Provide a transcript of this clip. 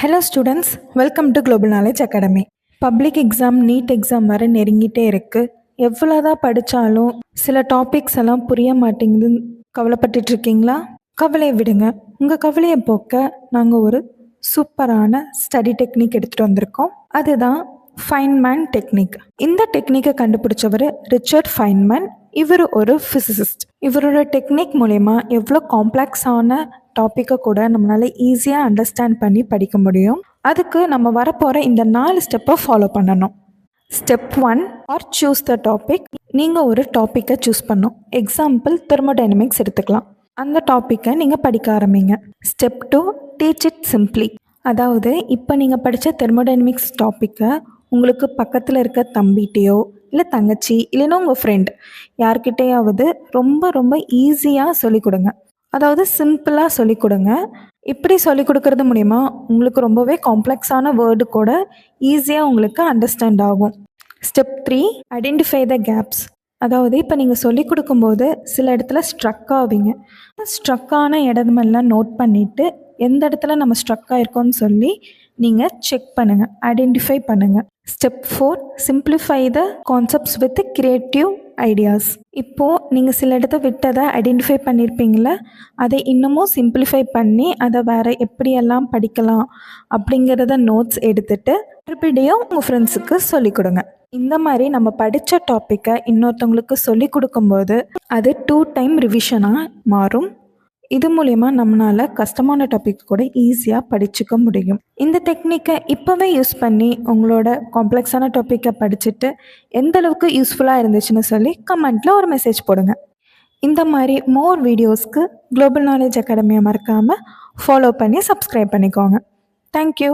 Hello students, welcome to global knowledge academy. Public exam, NEET exam வர நெருங்கிட்டே இருக்குது. எவ்வளோதான் படித்தாலும் சில டாபிக்ஸ் எல்லாம் புரிய மாட்டேங்குதுன்னு கவலைப்பட்டுட்டு இருக்கீங்களா? கவலையை விடுங்க. உங்கள் கவலையை போக்க நாங்கள் ஒரு சூப்பரான ஸ்டடி டெக்னிக் எடுத்துகிட்டு வந்திருக்கோம். அதுதான் ஃபைன்மேன் டெக்னிக். இந்த டெக்னிக்கை கண்டுபிடிச்சவர் ரிச்சர்ட் ஃபைன்மேன். இவர் ஒரு ஃபிசிசிஸ்ட். இவரோட டெக்னிக் மூலயமா எவ்வளோ காம்ப்ளெக்ஸான டாப்பிக்கை கூட நம்மளால் ஈஸியாக அண்டர்ஸ்டாண்ட் பண்ணி படிக்க முடியும். அதுக்கு நம்ம வரப்போகிற இந்த 4 ஸ்டெப்பை ஃபாலோ பண்ணணும். Step 1, or choose the topic. நீங்கள் ஒரு டாப்பிக்கை சூஸ் பண்ணணும். எக்ஸாம்பிள் தெர்மோடைனமிக்ஸ் எடுத்துக்கலாம். அந்த டாப்பிக்கை நீங்கள் படிக்க ஆரம்பிங்க. Step 2, teach it simply. அதாவது இப்போ நீங்கள் படித்த தெர்மோடைனமிக்ஸ் டாப்பிக்கை உங்களுக்கு பக்கத்தில் இருக்க தம்பிகிட்டையோ இல்லை தங்கச்சி இல்லைன்னா உங்கள் ஃப்ரெண்ட் யார்கிட்டையாவது ரொம்ப ரொம்ப ஈஸியாக சொல்லிக் கொடுங்க. அதாவது சிம்பிளாக சொல்லிக் கொடுங்க. இப்படி சொல்லிக் கொடுக்கறது மூலிமா உங்களுக்கு ரொம்பவே காம்ப்ளெக்ஸான வேர்டு கூட ஈஸியாக உங்களுக்கு அண்டர்ஸ்டாண்ட் ஆகும். Step 3, identify the gaps. அதாவது இப்போ நீங்கள் சொல்லிக் கொடுக்கும்போது சில இடத்துல ஸ்ட்ரக் ஆவீங்க. ஸ்ட்ரக்கான இடமெல்லாம் நோட் பண்ணிவிட்டு எந்த இடத்துல நம்ம ஸ்ட்ரக் ஆகிருக்கோன்னு சொல்லி நீங்கள் செக் பண்ணுங்கள், ஐடென்டிஃபை பண்ணுங்கள். Step 4, simplify the concepts with creative ideas. இப்போது நீங்கள் சில இடத்த விட்டதை ஐடென்டிஃபை பண்ணியிருப்பீங்கள, அதை இன்னமும் சிம்பிளிஃபை பண்ணி அதை வேறு எப்படியெல்லாம் படிக்கலாம் அப்படிங்கிறத நோட்ஸ் எடுத்துகிட்டு மறுபடியும் உங்கள் ஃப்ரெண்ட்ஸுக்கு சொல்லிக் கொடுங்க. இந்த மாதிரி நம்ம படித்த டாப்பிக்கை இன்னொருத்தவங்களுக்கு சொல்லிக் கொடுக்கும்போது அது 2 டைம் ரிவிஷனாக மாறும். இது மூலயமா நம்மளால் கஷ்டமான டாபிக் கூட ஈஸியாக படிச்சுக்க முடியும். இந்த டெக்னிக்கை இப்போவே யூஸ் பண்ணி உங்களோட காம்ப்ளெக்ஸான டாப்பிக்கை படிச்சுட்டு எந்த அளவுக்கு யூஸ்ஃபுல்லாக இருந்துச்சுன்னு சொல்லி கமெண்ட்டில் ஒரு மெசேஜ் போடுங்க. இந்த மாதிரி மோர் வீடியோஸ்க்கு குளோபல் நாலேஜ் அகாடமியை மறக்காமல் ஃபாலோ பண்ணி சப்ஸ்கிரைப் பண்ணிக்கோங்க. தேங்க்யூ.